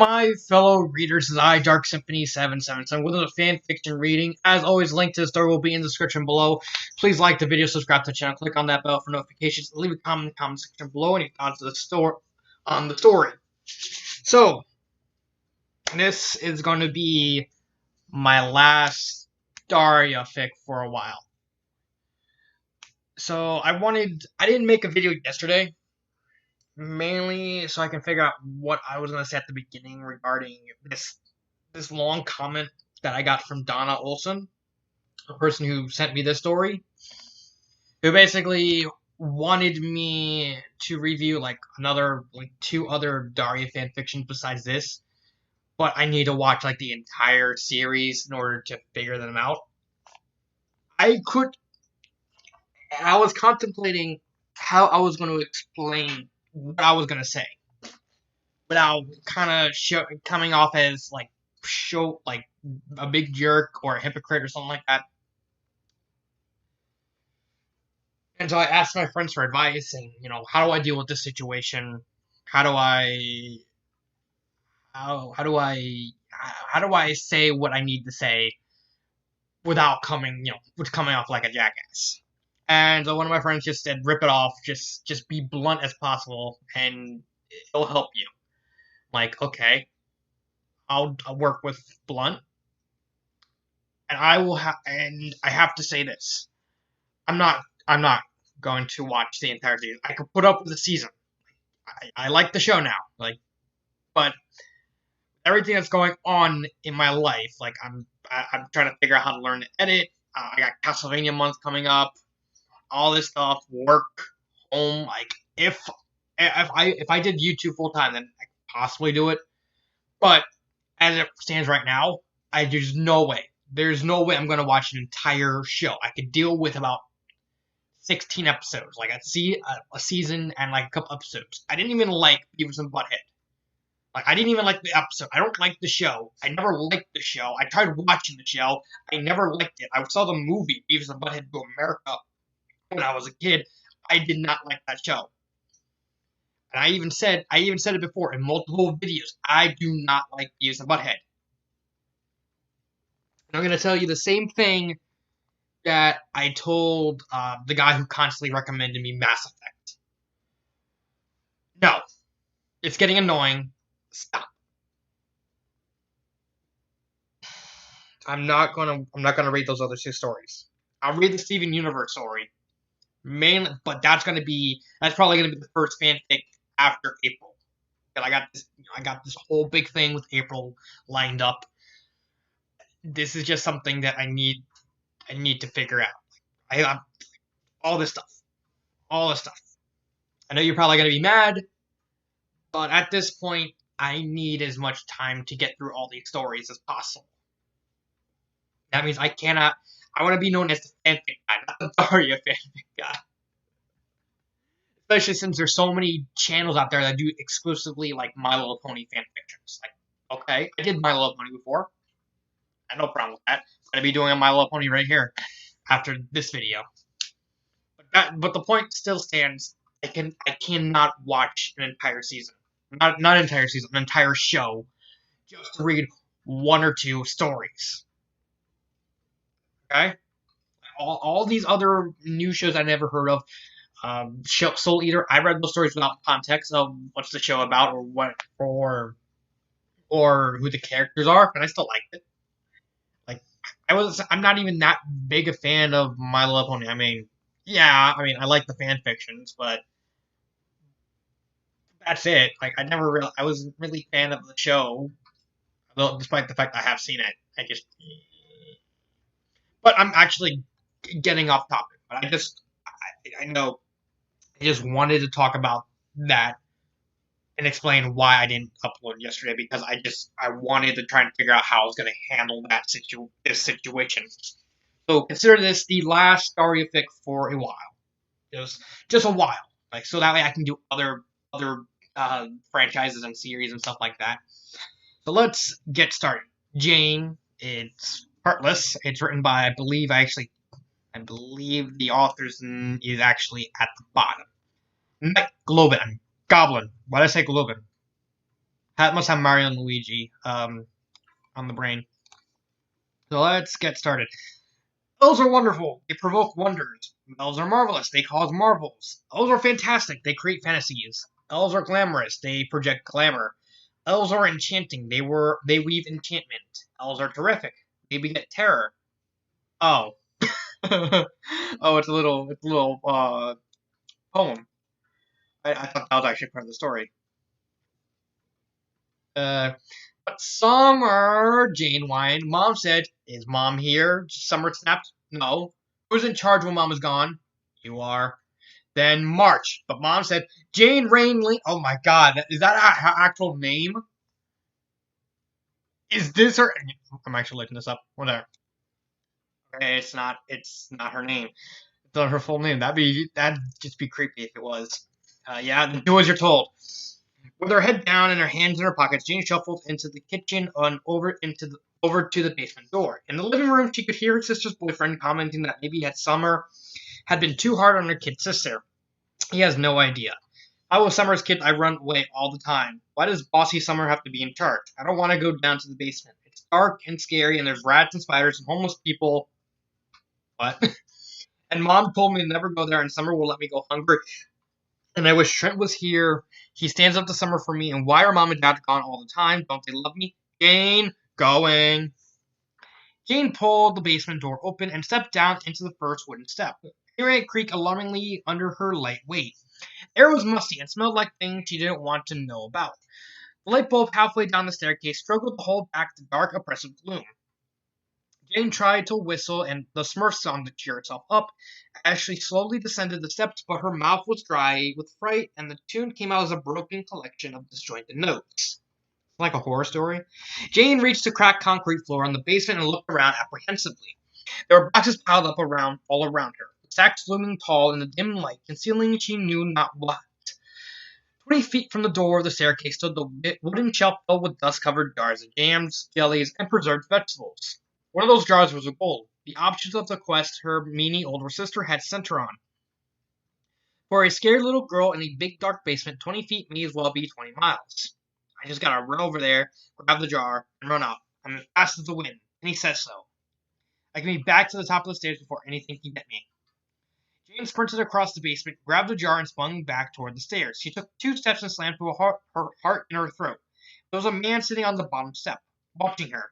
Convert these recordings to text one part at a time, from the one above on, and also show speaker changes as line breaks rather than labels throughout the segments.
my fellow readers, this is I, Dark Symphony 777, with a fan fiction reading. As always, link to the story will be in the description below. Please like the video, subscribe to the channel, click on that bell for notifications, and leave a comment in the comment section below any thoughts of on the story. So, this is going to be my last Daria fic for a while. So, I didn't make a video yesterday, mainly so I can figure out what I was going to say at the beginning regarding this long comment that I got from Donna Olson, the person who sent me this story, who basically wanted me to review two other Daria fanfictions besides this, but I need to watch the entire series in order to figure them out. I was contemplating how I was going to explain what I was going to say without kind of coming off as a big jerk or a hypocrite or something like that. And so I asked my friends for advice, and how do I deal with this situation? How do I say what I need to say without coming off like a jackass? And so one of my friends just said, rip it off, just be blunt as possible, and it'll help you. Okay, I'll work with blunt, and I have to say this. I'm not going to watch the entire season. I could put up with the season. I like the show now, but everything that's going on in my life, I'm trying to figure out how to learn to edit. I got Castlevania month coming up. All this stuff, work, home. If I did YouTube full time, then I could possibly do it. But as it stands right now, there's no way. There's no way I'm gonna watch an entire show. I could deal with about 16 episodes. I'd see a season and a couple episodes. I didn't even like Beavis and Butthead. I didn't even like the episode. I don't like the show. I never liked the show. I tried watching the show. I never liked it. I saw the movie Beavis and Butthead Go America when I was a kid. I did not like that show. And I even said it before in multiple videos. I do not like Beavis and Butthead. And I'm going to tell you the same thing that I told the guy who constantly recommended me Mass Effect. No. It's getting annoying. Stop. I'm not gonna read those other two stories. I'll read the Steven Universe story. Mainly, but that's probably gonna be the first fanfic after April. Because I got this whole big thing with April lined up. This is just something that I need to figure out. I have all this stuff. I know you're probably gonna be mad, but at this point, I need as much time to get through all these stories as possible. That means I want to be known as the fanfic guy, not the Daria fanfic guy. Especially since there's so many channels out there that do exclusively My Little Pony fanfictions. Okay, I did My Little Pony before. I have no problem with that. I'm gonna be doing a My Little Pony right here after this video. But the point still stands. I cannot watch an entire season. Not an entire season, an entire show, just to read one or two stories. Okay? All these other new shows I never heard of. Soul Eater, I read those stories without context of what's the show about or who the characters are, and I still liked it. I'm not even that big a fan of My Little Pony. I like the fan fictions, but that's it. I wasn't really a fan of the show, despite the fact I have seen it. But I'm actually getting off topic. But I just wanted to talk about that and explain why I didn't upload yesterday, because I wanted to try and figure out how I was going to handle this situation. So consider this the last Daria fic for a while. It was just a while, so that way I can do other franchises and series and stuff like that. So let's get started. Jane, it's Heartless. It's written by, I believe the author's is actually at the bottom. Night Goblin. Why did I say Goblin? Must have Mario and Luigi on the brain. So let's get started. Elves are wonderful. They provoke wonders. Elves are marvelous. They cause marvels. Elves are fantastic. They create fantasies. Elves are glamorous. They project glamour. Elves are enchanting. They weave enchantment. Elves are terrific. They beget terror. Oh. Oh, it's a little poem. I thought that was actually part of the story. Uh, but Summer, Jane whined. Mom said, "Is Mom here?" Summer snapped. "No." "Who's in charge when Mom is gone?" "You are." "Then March." But Mom said, "Jane Rain Lee." Oh my God, is that her actual name? Is this her? I'm actually looking this up. Whatever. Okay, it's not. It's not her name. It's not her full name. That'd just be creepy if it was. Yeah, do as you're told. With her head down and her hands in her pockets, Jane shuffled into the kitchen and over to the basement door. In the living room, she could hear her sister's boyfriend commenting that maybe that Summer had been too hard on her kid sister. He has no idea. "I was Summer's kid. I run away all the time. Why does bossy Summer have to be in charge? I don't want to go down to the basement. It's dark and scary, and there's rats and spiders and homeless people." What? "And Mom told me to never go there, and Summer will let me go hungry. And I wish Trent was here. He stands up to Summer for me. And why are Mom and Dad gone all the time? Don't they love me?" "Jane, going." Jane pulled the basement door open and stepped down into the first wooden step, hearing it creak alarmingly under her light weight. The air was musty and smelled like things she didn't want to know about. The light bulb halfway down the staircase struggled to hold back the dark, oppressive gloom. Jane tried to whistle and the Smurf song to cheer herself up as she slowly descended the steps, but her mouth was dry with fright, and the tune came out as a broken collection of disjointed notes. Like a horror story. Jane reached the cracked concrete floor in the basement and looked around apprehensively. There were boxes piled up all around her, sacks looming tall in the dim light, concealing she knew not what. 20 feet from the door of the staircase stood the wooden shelf filled with dust-covered jars of jams, jellies, and preserved vegetables. One of those jars was of gold, the options of the quest her meanie older sister had sent her on. For a scared little girl in a big dark basement, 20 feet may as well be 20 miles. I just gotta run over there, grab the jar, and run up. I'm as fast as the wind, and he says so. I can be back to the top of the stairs before anything can get me. Jane sprinted across the basement, grabbed the jar, and spun back toward the stairs. She took 2 steps and slammed to her heart in her throat. There was a man sitting on the bottom step, watching her.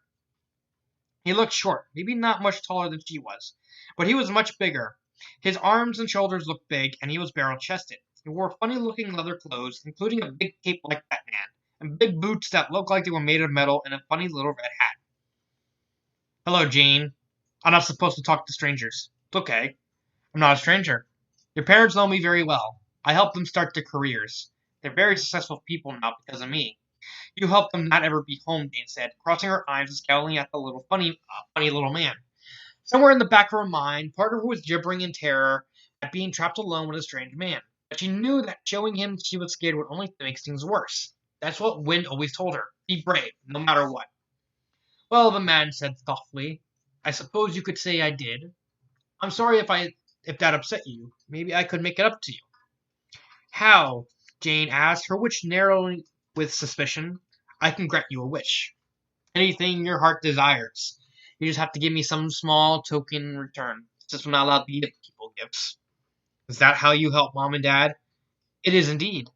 He looked short, maybe not much taller than she was, but he was much bigger. His arms and shoulders looked big, and he was barrel-chested. He wore funny-looking leather clothes, including a big cape like Batman, and big boots that looked like they were made of metal, and a funny little red hat. "Hello, Jane. I'm not supposed to talk to strangers." "It's okay. I'm not a stranger. Your parents know me very well. I helped them start their careers. They're very successful people now because of me." "You helped them not ever be home," Jane said, crossing her eyes and scowling at the funny little man. Somewhere in the back of her mind, part of her was gibbering in terror at being trapped alone with a strange man. But she knew that showing him she was scared would only make things worse. That's what Wind always told her. Be brave, no matter what. "Well," the man said thoughtfully, "I suppose you could say I did. I'm sorry if that upset you. Maybe I could make it up to you." "How?" Jane asked, her wish narrowing with suspicion. "I can grant you a wish. Anything your heart desires. You just have to give me some small token in return, since we're not allowed to give people gifts." "Is that how you help Mom and Dad?" "It is indeed.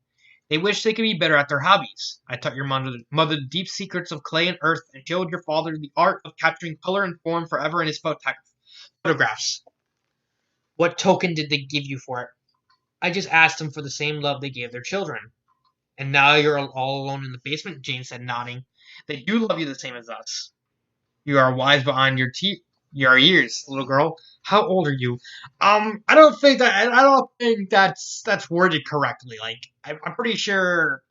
They wish they could be better at their hobbies. I taught your mother the deep secrets of clay and earth, and showed your father the art of capturing color and form forever in his photographs." "What token did they give you for it?" "I just asked them for the same love they gave their children." "And now you're all alone in the basement," Jane said, nodding. "They do love you the same as us." "You are wise beyond your years, little girl. How old are you?" I don't think that's worded correctly. Like, I'm pretty sure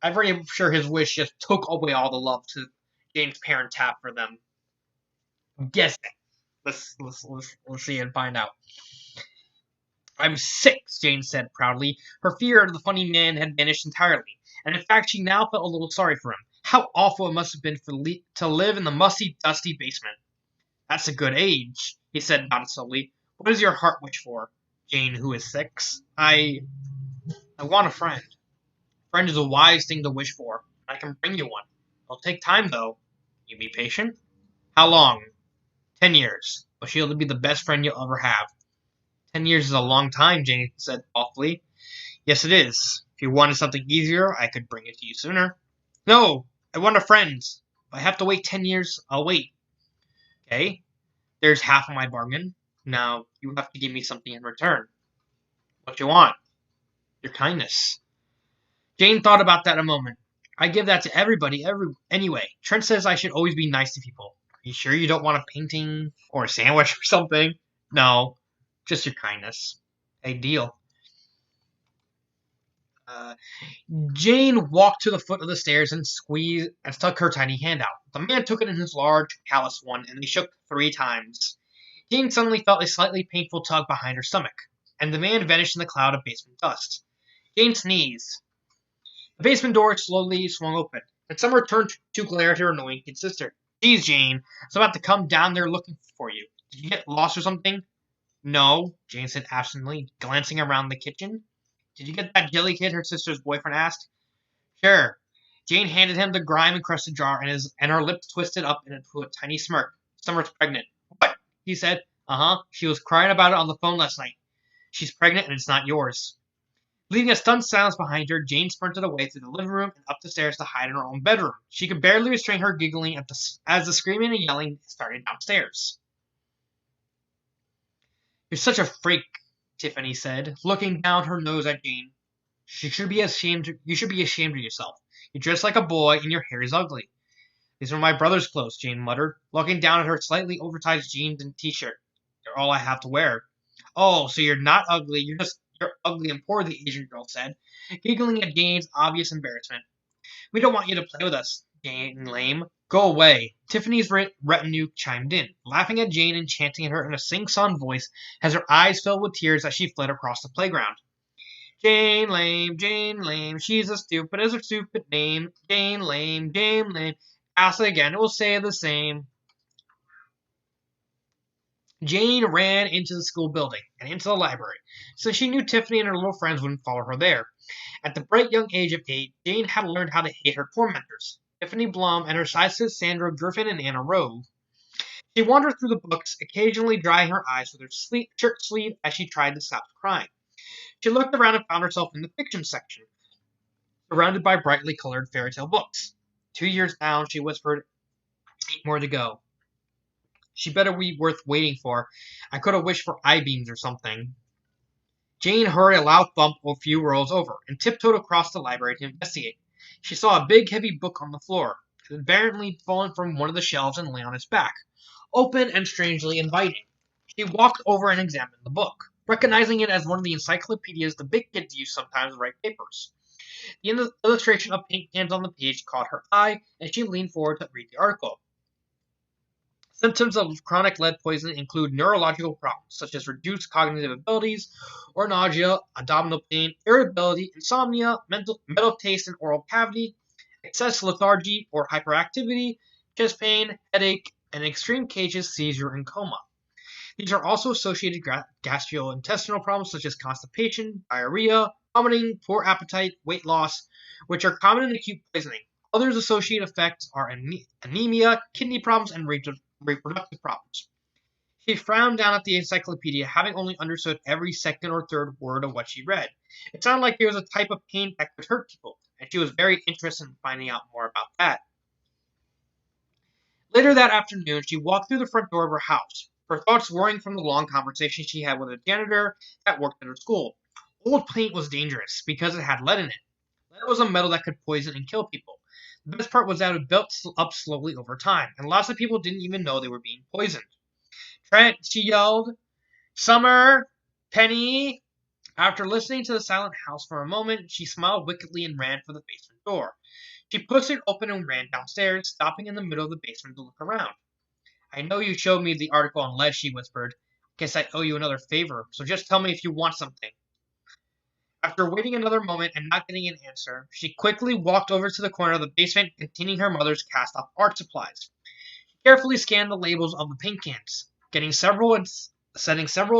his wish just took away all the love to Jane's parents have for them. I'm guessing. Let's see and find out. "I'm 6, Jane said proudly. Her fear of the funny man had vanished entirely, and in fact she now felt a little sorry for him. How awful it must have been to live in the musty, dusty basement. "That's a good age," he said not slowly. "What does your heart wish for?" Jane, who is 6. I want a friend. A friend is a wise thing to wish for. I can bring you one. It'll take time, though. You be patient? How long? 10 years. But she'll be the best friend you'll ever have. 10 years is a long time, Jane said thoughtfully. Yes, it is. If you wanted something easier, I could bring it to you sooner. No, I want a friend. If I have to wait 10 years, I'll wait. Okay? There's half of my bargain. Now, you have to give me something in return. What you want? Your kindness. Jane thought about that a moment. I give that to everybody, anyway. Trent says I should always be nice to people. Are you sure you don't want a painting or a sandwich or something? No, just your kindness. A deal. Jane walked to the foot of the stairs and squeezed and stuck her tiny hand out. The man took it in his large, callous one, and they shook 3 times. Jane suddenly felt a slightly painful tug behind her stomach, and the man vanished in the cloud of basement dust. Jane sneezed. The basement door slowly swung open, and Summer turned to glare at her annoying kid sister. Geez, Jane, I was about to come down there looking for you. Did you get lost or something? No, Jane said absently, glancing around the kitchen. Did you get that jelly kid? Her sister's boyfriend asked. Sure. Jane handed him the grime-encrusted jar, and her lips twisted up into a tiny smirk. Summer's pregnant. What? He said. Uh-huh. She was crying about it on the phone last night. She's pregnant, and it's not yours. Leaving a stunned silence behind her, Jane sprinted away through the living room and up the stairs to hide in her own bedroom. She could barely restrain her giggling as the screaming and yelling started downstairs. You're such a freak, Tiffany said, looking down her nose at Jane. You should be ashamed of yourself. You dress like a boy and your hair is ugly. These are my brother's clothes, Jane muttered, looking down at her slightly oversized jeans and t-shirt. They're all I have to wear. Oh, so you're not ugly, you're ugly and poor, the Asian girl said, giggling at Jane's obvious embarrassment. We don't want you to play with us, Jane lame. Go away. Tiffany's retinue chimed in, laughing at Jane and chanting at her in a sing-song voice as her eyes filled with tears as she fled across the playground. Jane lame, she's as stupid as her stupid name. Jane lame, ask again, it will say the same. Jane ran into the school building and into the library, so she knew Tiffany and her little friends wouldn't follow her there. At the bright young age of 8, Jane had learned how to hate her tormentors, Tiffany Blum and her sidekicks Sandra Griffin and Anna Rowe. She wandered through the books, occasionally drying her eyes with her shirt sleeve as she tried to stop crying. She looked around and found herself in the fiction section, surrounded by brightly colored fairy tale books. 2 years down, she whispered, 8 more to go. She better be worth waiting for. I could have wished for I-beams or something. Jane heard a loud thump a few rows over and tiptoed across the library to investigate. She saw a big, heavy book on the floor. It had apparently fallen from one of the shelves and lay on its back, open and strangely inviting. She walked over and examined the book, recognizing it as one of the encyclopedias the big kids use sometimes to write papers. The illustration of paint cans on the page caught her eye, and she leaned forward to read the article. Symptoms of chronic lead poisoning include neurological problems, such as reduced cognitive abilities, or nausea, abdominal pain, irritability, insomnia, metal taste in oral cavity, excess lethargy or hyperactivity, chest pain, headache, and in extreme cases, seizure and coma. These are also associated gastrointestinal problems such as constipation, diarrhea, vomiting, poor appetite, weight loss, which are common in acute poisoning. Others associated effects are anemia, kidney problems, and reproductive problems. She frowned down at the encyclopedia, having only understood every second or third word of what she read. It sounded like there was a type of pain that could hurt people, and she was very interested in finding out more about that. Later that afternoon, she walked through the front door of her house, her thoughts whirring from the long conversation she had with a janitor that worked at her school. Old paint was dangerous because it had lead in it. Lead was a metal that could poison and kill people. The best part was that it built up slowly over time, and lots of people didn't even know they were being poisoned. Trent, she yelled. Summer! Penny! After listening to the silent house for a moment, she smiled wickedly and ran for the basement door. She pushed it open and ran downstairs, stopping in the middle of the basement to look around. I know you showed me the article on lead, she whispered. Guess I owe you another favor, so just tell me if you want something. After waiting another moment and not getting an answer, she quickly walked over to the corner of the basement containing her mother's cast-off art supplies. She carefully scanned the labels of the paint cans, setting several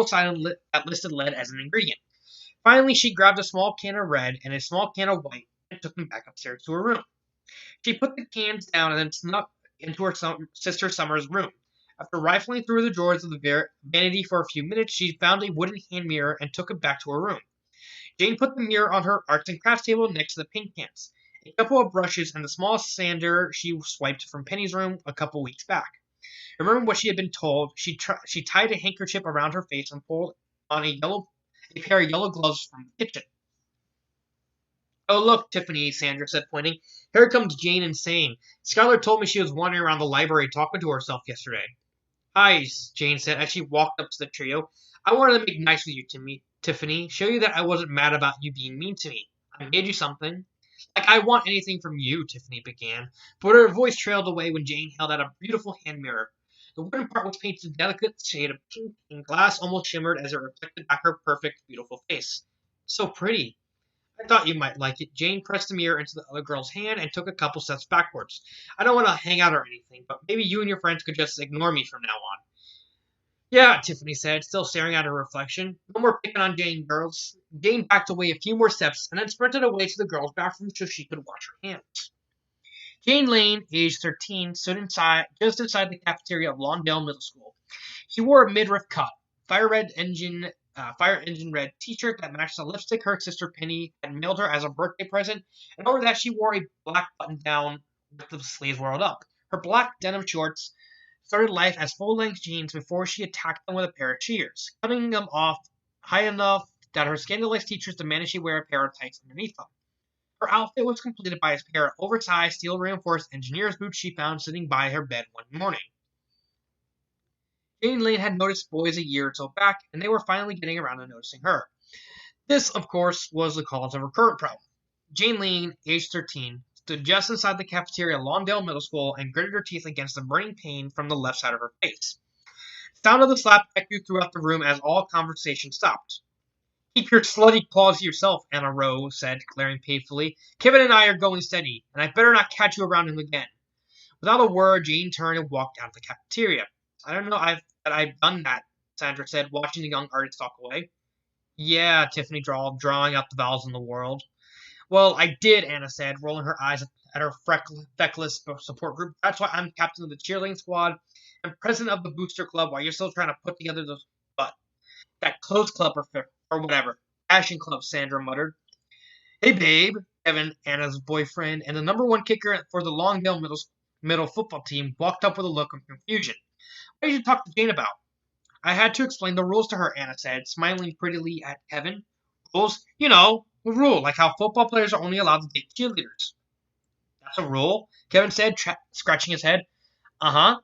aside that listed lead as an ingredient. Finally, she grabbed a small can of red and a small can of white and took them back upstairs to her room. She put the cans down and then snuck into her sister Summer's room. After rifling through the drawers of the vanity for a few minutes, she found a wooden hand mirror and took it back to her room. Jane put the mirror on her arts and crafts table next to the paint cans, a couple of brushes, and the small sander she swiped from Penny's room a couple weeks back. Remembering what she had been told, she tied a handkerchief around her face and pulled on a pair of yellow gloves from the kitchen. "Oh, look, Tiffany," Sandra said, pointing. "Here comes Jane Insane. Skylar told me she was wandering around the library talking to herself yesterday." "Hi," Jane said as she walked up to the trio. "I wanted to make nice with you, Tiffany. Show you that I wasn't mad about you being mean to me. I made you something." "Like I want anything from you," Tiffany began, but her voice trailed away when Jane held out a beautiful hand mirror. The wooden part was painted a delicate shade of pink, and glass almost shimmered as it reflected back her perfect, beautiful face. "So pretty. I thought you might like it." Jane pressed the mirror into the other girl's hand and took a couple steps backwards. "I don't want to hang out or anything, but maybe you and your friends could just ignore me from now on." "Yeah," Tiffany said, still staring at her reflection. "No more picking on Jane, girls." Jane backed away a few more steps and then sprinted away to the girls' bathroom so she could wash her hands. Jane Lane, aged 13, stood just inside the cafeteria of Lawndale Middle School. She wore a midriff cut, fire engine red t-shirt that matched the lipstick her sister Penny had mailed her as a birthday present, and over that she wore a black button-down with the sleeves rolled up. Her black denim shorts started life as full-length jeans before she attacked them with a pair of shears, cutting them off high enough that her scandalous teachers demanded she wear a pair of tights underneath them. Her outfit was completed by a pair of oversized, steel-reinforced engineer's boots she found sitting by her bed one morning. Jane Lane had noticed boys a year or so back, and they were finally getting around to noticing her. This, of course, was the cause of her current problem. Jane Lane, aged 13, stood just inside the cafeteria at Lawndale Middle School and gritted her teeth against the burning pain from the left side of her face. The sound of the slap echoed throughout the room as all conversation stopped. "Keep your slutty claws to yourself," Anna Rowe said, glaring painfully. "Kevin and I are going steady, and I better not catch you around him again." Without a word, Jane turned and walked out of the cafeteria. "I don't know that I've done that," Sandra said, watching the young artist walk away. "Yeah," Tiffany drawled, drawing out the vowels in the world. "Well, I did," Anna said, rolling her eyes at her feckless support group. "That's why I'm captain of the cheerleading squad and president of the booster club while you're still trying to put together that clothes club or whatever. Fashion club," Sandra muttered. "Hey, babe." Kevin, Anna's boyfriend, and the number one kicker for the Longdale middle football team, walked up with a look of confusion. "What did you talk to Jane about?" "I had to explain the rules to her," Anna said, smiling prettily at Kevin. "Rules? You know, the rule, like how football players are only allowed to date cheerleaders." "That's a rule?" Kevin said, scratching his head. "Uh-huh."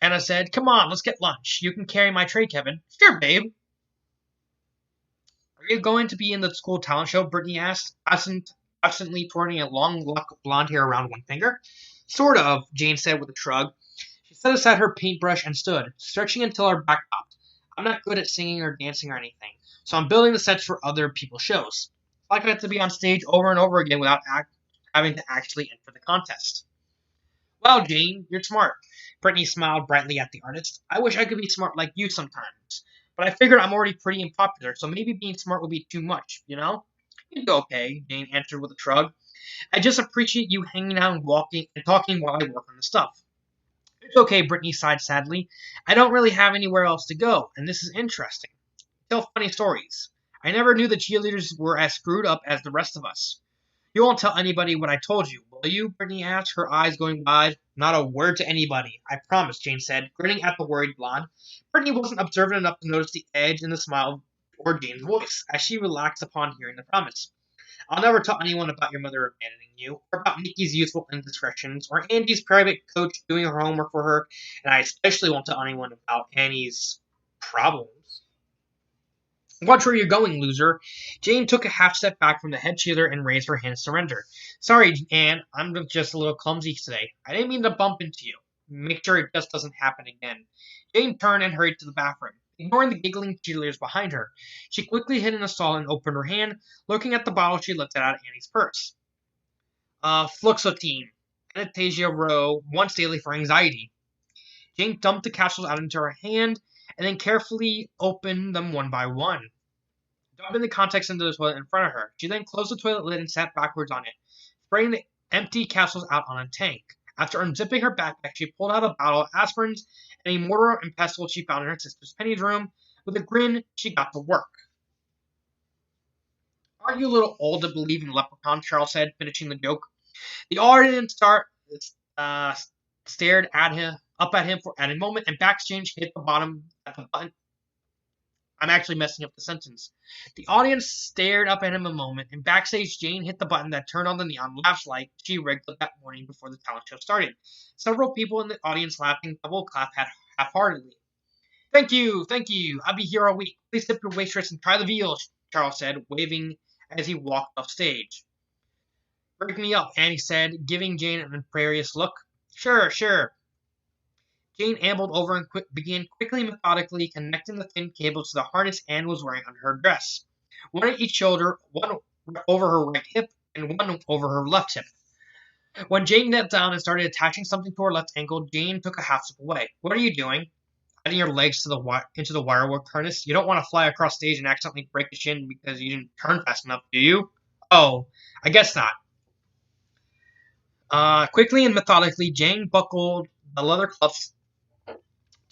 Anna said, "Come on, let's get lunch. You can carry my tray, Kevin." "Sure, babe." "Are you going to be in the school talent show?" Brittany asked, absently twirling a long lock of blonde hair around one finger. "Sort of," Jane said with a shrug. She set aside her paintbrush and stood, stretching until her back popped. "I'm not good at singing or dancing or anything, so I'm building the sets for other people's shows. I like to be on stage over and over again without having to actually enter the contest." "Wow, Jane, you're smart." Brittany smiled brightly at the artist. "I wish I could be smart like you sometimes. But I figured I'm already pretty unpopular, so maybe being smart would be too much, you know?" "You'd be okay," Jane answered with a shrug. "I just appreciate you hanging out and walking and talking while I work on the stuff." "It's okay," Brittany sighed sadly. "I don't really have anywhere else to go, and this is interesting. Tell funny stories. I never knew the cheerleaders were as screwed up as the rest of us." "You won't tell anybody what I told you, will you?" Brittany asked, her eyes going wide. "Not a word to anybody, I promise," Jane said, grinning at the worried blonde. Brittany wasn't observant enough to notice the edge in the smile or Jane's voice, as she relaxed upon hearing the promise. "I'll never tell anyone about your mother abandoning you, or about Mickey's youthful indiscretions, or Andy's private coach doing her homework for her, and I especially won't tell anyone about Annie's problems." "Watch where you're going, loser." Jane took a half step back from the head cheerleader and raised her hand in surrender. "Sorry, Anne, I'm just a little clumsy today. I didn't mean to bump into you. Make sure it just doesn't happen again." Jane turned and hurried to the bathroom, ignoring the giggling cheerleaders behind her. She quickly hid in a stall and opened her hand, looking at the bottle she lifted out of Annie's purse. Fluoxetine, Anastasia Rowe, once daily for anxiety." Jane dumped the capsules out into her hand, and then carefully opened them one by one, dumping the contents into the toilet in front of her. She then closed the toilet lid and sat backwards on it, spraying the empty capsules out on a tank. After unzipping her backpack, she pulled out a bottle of aspirins and a mortar and pestle she found in her sister's Penny's room. With a grin, she got to work. Aren't you a little old to believe in leprechauns? Charles said, finishing the joke. The audience uh, stared up at him for at a moment, and backstage hit the bottom at the button. I'm actually messing up the sentence. The audience stared up at him a moment, and backstage Jane hit the button that turned on the neon laugh light she rigged that morning before the talent show started. Several people in the audience laughing double clap half-heartedly. Thank you, thank you. I'll be here all week. Please tip your waitress and try the veal, Charles said, waving as he walked off stage. Break me up, Annie said, giving Jane an imperious look. Sure, sure. Jane ambled over and began quickly methodically connecting the thin cables to the harness Anne was wearing under her dress. One at each shoulder, one over her right hip, and one over her left hip. When Jane knelt down and started attaching something to her left ankle, Jane took a half step away. What are you doing? Adding your legs to into the wirework harness? You don't want to fly across stage and accidentally break a shin because you didn't turn fast enough, do you? Oh, I guess not. Quickly and methodically, Jane buckled the leather cuffs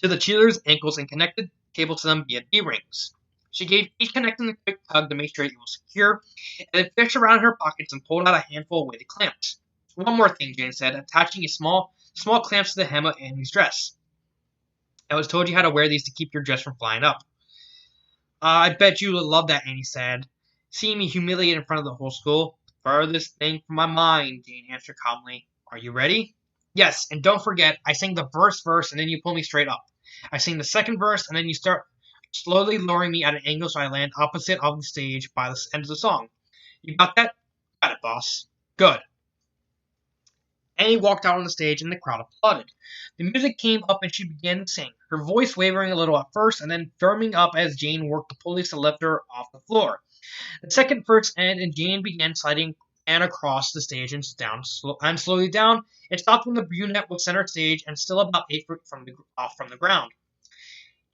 to the cheerleader's ankles and connected the cable to them via D-rings. She gave each connecting a quick tug to make sure it was secure, and then fished around in her pockets and pulled out a handful of weighted clamps. One more thing, Jane said, attaching a small clamps to the hem of Annie's dress. I was told you how to wear these to keep your dress from flying up. I bet you would love that, Annie said, seeing me humiliated in front of the whole school. Farthest thing from my mind, Jane answered calmly. Are you ready? Yes, and don't forget, I sing the first verse and then you pull me straight up. I sing the second verse and then you start slowly lowering me at an angle so I land opposite of the stage by the end of the song. You got that? Got it, boss. Good. Annie walked out on the stage and the crowd applauded. The music came up and she began to sing, her voice wavering a little at first and then firming up as Jane worked the pulleys to lift her off the floor. The second verse ended and Jane began sliding Anne across the stage and slowly down. It stopped when the brunette was center stage and still about 8 feet off from the ground.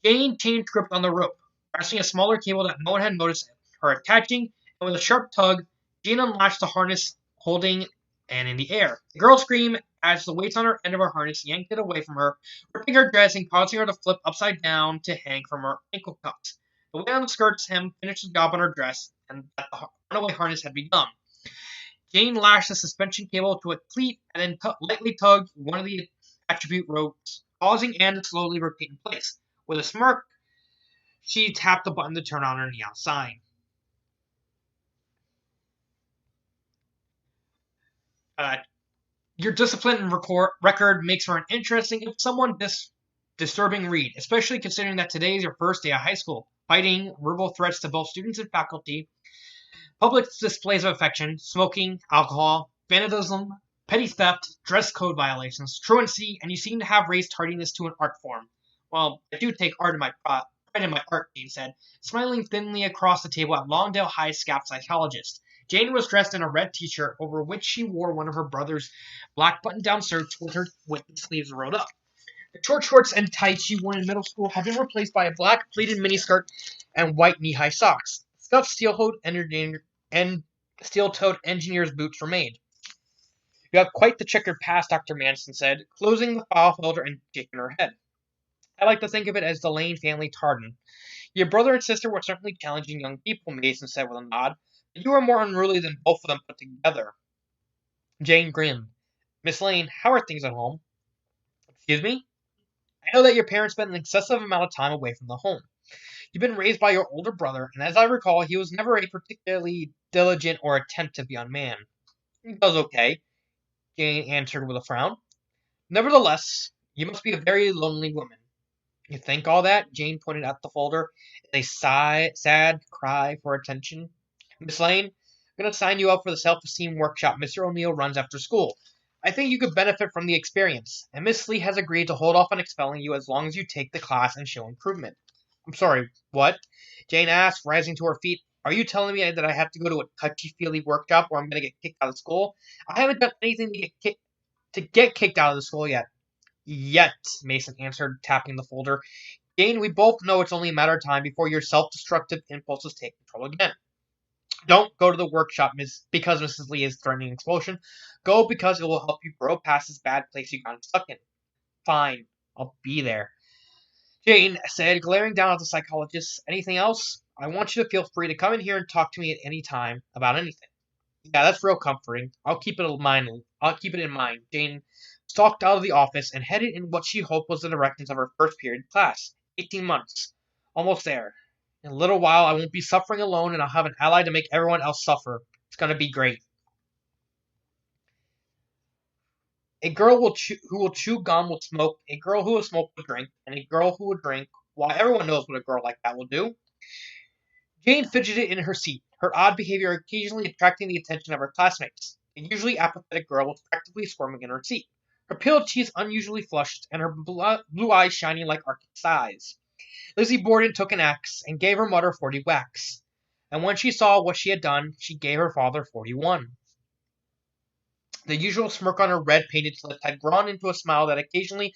Jane changed grip on the rope, pressing a smaller cable that no one had noticed her attaching, and with a sharp tug, Jane unlatched the harness, holding Anne in the air. The girl screamed as the weights on her end of her harness yanked it away from her, ripping her dress and causing her to flip upside down to hang from her ankle cuffs. The weight on the skirt's hem finished the job on her dress, and that the runaway harness had begun. Jane lashed the suspension cable to a cleat and then lightly tugged one of the attribute ropes, causing Anne to slowly rotate in place. With a smirk, she tapped the button to turn on her neon sign. Your discipline record makes for an interesting, if somewhat disturbing read, especially considering that today is your first day of high school. Fighting, verbal threats to both students and faculty, public displays of affection, smoking, alcohol, vandalism, petty theft, dress code violations, truancy, and you seem to have raised tardiness to an art form. Well, I do take pride in my art, Jane said, smiling thinly across the table at Longdale High Scap psychologist. Jane was dressed in a red t-shirt, over which she wore one of her brother's black button-down shirts with the sleeves rolled up. The short shorts and tights she wore in middle school had been replaced by a black pleated miniskirt and white knee-high socks. Scuffed steel-toed engineer's boots remained. You have quite the checkered past, Dr. Manson said, closing the file folder and shaking her head. I like to think of it as the Lane family Tartan. Your brother and sister were certainly challenging young people, Mason said with a nod, but you are more unruly than both of them put together. Jane grinned. Miss Lane, how are things at home? Excuse me? I know that your parents spent an excessive amount of time away from the home. You've been raised by your older brother, and as I recall, he was never a particularly diligent or attentive young man. He does okay, Jane answered with a frown. Nevertheless, you must be a very lonely woman. You think all that? Jane pointed out the folder in a sad cry for attention. Miss Lane, I'm going to sign you up for the self-esteem workshop Mr. O'Neill runs after school. I think you could benefit from the experience, and Miss Lee has agreed to hold off on expelling you as long as you take the class and show improvement. I'm sorry, what? Jane asked, rising to her feet. Are you telling me that I have to go to a touchy-feely workshop or I'm going to get kicked out of school? I haven't done anything to get kicked out of the school yet. Yet, Mason answered, tapping the folder. Jane, we both know it's only a matter of time before your self-destructive impulses take control again. Don't go to the workshop because Mrs. Lee is threatening an explosion. Go because it will help you grow past this bad place you got stuck in. Fine, I'll be there. Jane said, glaring down at the psychologist. Anything else? I want you to feel free to come in here and talk to me at any time about anything. Yeah, that's real comforting. I'll keep it in mind. Jane stalked out of the office and headed in what she hoped was the directions of her first period class. 18 months. Almost there. In a little while, I won't be suffering alone, and I'll have an ally to make everyone else suffer. It's gonna be great. A girl who will chew gum will smoke. A girl who will smoke will drink, and a girl who will drink. Why, everyone knows what a girl like that will do. Jane fidgeted in her seat, her odd behavior occasionally attracting the attention of her classmates. A usually apathetic girl was practically squirming in her seat, her pale cheeks unusually flushed, and her blue eyes shining like Arctic's eyes. Lizzie Borden took an axe and gave her mother 40 whacks. And when she saw what she had done, she gave her father 41. The usual smirk on her red painted lips had grown into a smile that occasionally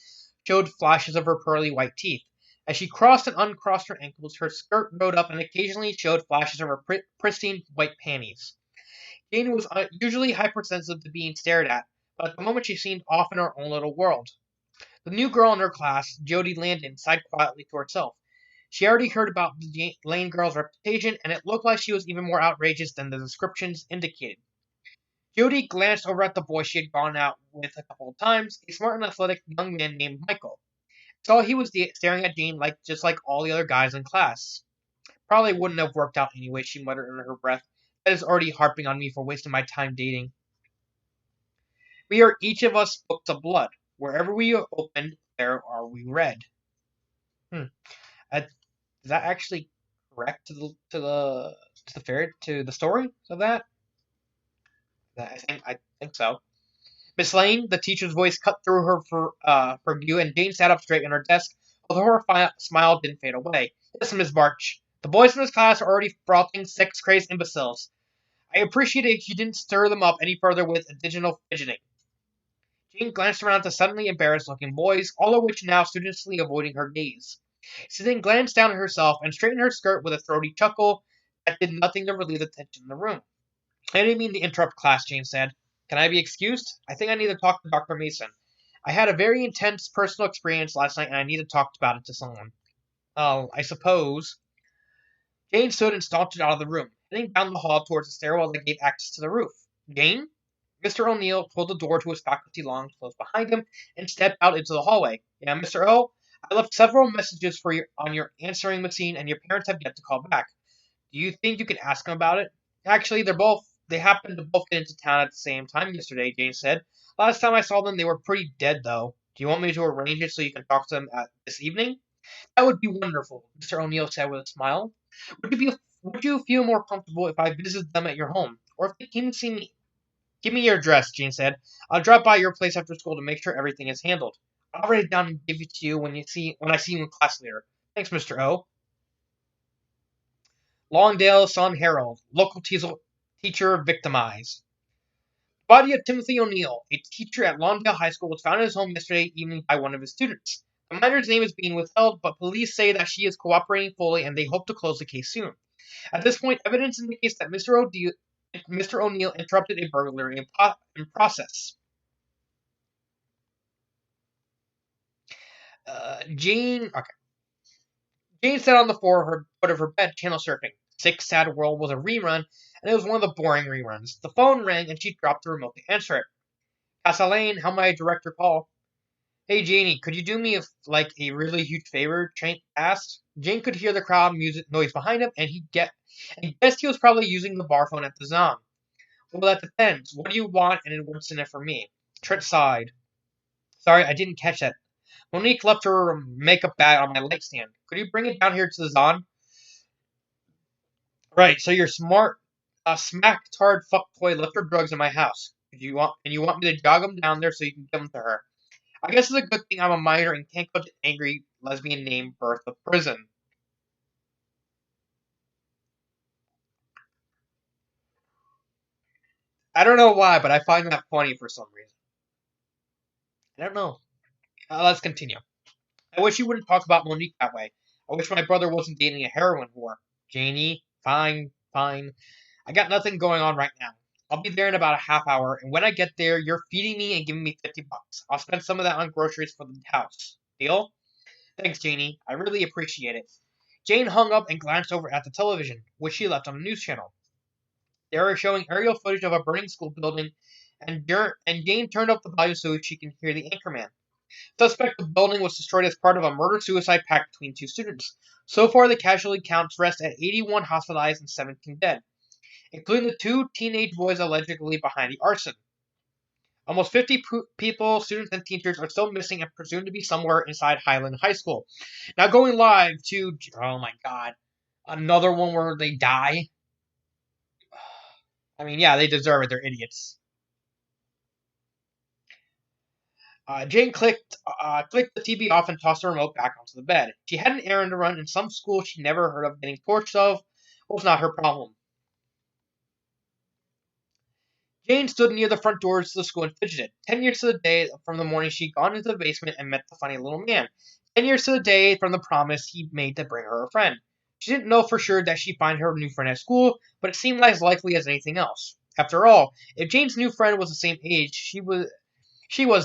showed flashes of her pearly white teeth. As she crossed and uncrossed her ankles, her skirt rode up and occasionally showed flashes of her pristine white panties. Jane was usually hypersensitive to being stared at, but at the moment she seemed off in her own little world. The new girl in her class, Jody Landon, sighed quietly to herself. She already heard about the Lane girl's reputation, and it looked like she was even more outrageous than the descriptions indicated. Jody glanced over at the boy she had gone out with a couple of times, a smart and athletic young man named Michael. Saw he was staring at Jane just like all the other guys in class. Probably wouldn't have worked out anyway, she muttered under her breath. That is already harping on me for wasting my time dating. We are each of us books of blood. Wherever we are opened, there are we read. Hmm. Is that actually correct to the story of that? I think so. Miss Lane, the teacher's voice cut through her for you, and Jane sat up straight in her desk, although her smile didn't fade away. Listen, Miss March, the boys in this class are already frothing sex-crazed imbeciles. I appreciate it if you didn't stir them up any further with additional fidgeting. Jane glanced around at the suddenly embarrassed-looking boys, all of which now studiously avoiding her gaze. She then glanced down at herself and straightened her skirt with a throaty chuckle that did nothing to relieve the tension in the room. I didn't mean to interrupt class, Jane said. Can I be excused? I think I need to talk to Dr. Mason. I had a very intense personal experience last night, and I need to talk about it to someone. Oh, I suppose. Jane stood and stalked out of the room, heading down the hall towards the stairwell that gave access to the roof. Jane? Mr. O'Neill pulled the door to his faculty lounge close behind him and stepped out into the hallway. Yeah, Mr. O, I left several messages for you on your answering machine, and your parents have yet to call back. Do you think you can ask them about it? Actually, they happened to both get into town at the same time yesterday, Jane said. Last time I saw them, they were pretty dead, though. Do you want me to arrange it so you can talk to them this evening? That would be wonderful, Mr. O'Neill said with a smile. Would you feel more comfortable if I visited them at your home, or if they came to see me? Give me your address, Jane said. I'll drop by your place after school to make sure everything is handled. I'll write it down and give it to you when I see you in class later. Thanks, Mr. O. Longdale Sun Herald, local teacher victimized. The body of Timothy O'Neill, a teacher at Longdale High School, was found in his home yesterday evening by one of his students. The minor's name is being withheld, but police say that she is cooperating fully and they hope to close the case soon. At this point, evidence indicates that Mr. O'Neill interrupted a burglary in process. Jane sat on the foot of her bed, channel surfing. Sick, Sad World was a rerun, and it was one of the boring reruns. The phone rang, and she dropped the remote to answer it. Casa Lane, how may I direct your call? Hey, Janie, could you do me a really huge favor? Jane asked. Jane could hear the crowd music noise behind him, and he guessed he was probably using the bar phone at the Zong. Well, that depends. What do you want, and what's in it for me? Trent sighed. Sorry, I didn't catch that. Monique left her makeup bag on my light stand. Could you bring it down here to the Zon? Right, so you're smart, smack-tard fuck toy left her drugs in my house. You want me to jog them down there so you can give them to her. I guess it's a good thing I'm a minor and can't go to angry lesbian named Bertha Prison. I don't know why, but I find that funny for some reason. I don't know. Let's continue. I wish you wouldn't talk about Monique that way. I wish my brother wasn't dating a heroin whore. Janie, fine, fine. I got nothing going on right now. I'll be there in about a half hour, and when I get there, you're feeding me and giving me $50. I'll spend some of that on groceries for the house. Deal? Thanks, Janie. I really appreciate it. Jane hung up and glanced over at the television, which she left on a news channel. They were showing aerial footage of a burning school building, and Jane turned up the volume so she can hear the anchorman. Suspect the building was destroyed as part of a murder-suicide pact between two students. So far, the casualty counts rest at 81 hospitalized and 17 dead, including the two teenage boys allegedly behind the arson. Almost 50 people, students, and teachers are still missing and presumed to be somewhere inside Highland High School. Now going live to, oh my god, another one where they die. I mean, yeah, they deserve it. They're idiots. Jane clicked the TV off and tossed the remote back onto the bed. She had an errand to run in some school she never heard of. Getting torched of was not her problem. Jane stood near the front doors of the school and fidgeted. 10 years to the day from the morning she'd gone into the basement and met the funny little man. 10 years to the day from the promise he made to bring her a friend. She didn't know for sure that she'd find her new friend at school, but it seemed as likely as anything else. After all, if Jane's new friend was the same age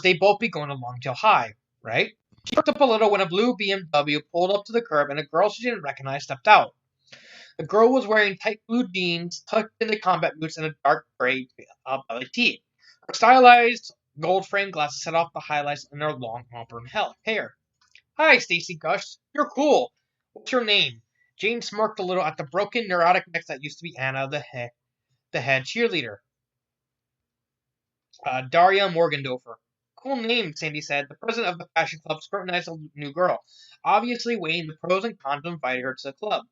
they'd both be going to Longtail High, right? She looked up a little when a blue BMW pulled up to the curb and a girl she didn't recognize stepped out. The girl was wearing tight blue jeans tucked into combat boots and a dark gray belly tee. Her stylized gold-framed glasses set off the highlights in her long auburn hair. Hi, Stacy gushed. You're cool. What's your name? Jane smirked a little at the broken, neurotic mix that used to be Anna, the head cheerleader. Daria Morgendorfer. Cool name, Sandy said. The president of the fashion club scrutinized the new girl, obviously weighing the pros and cons of inviting her to the club.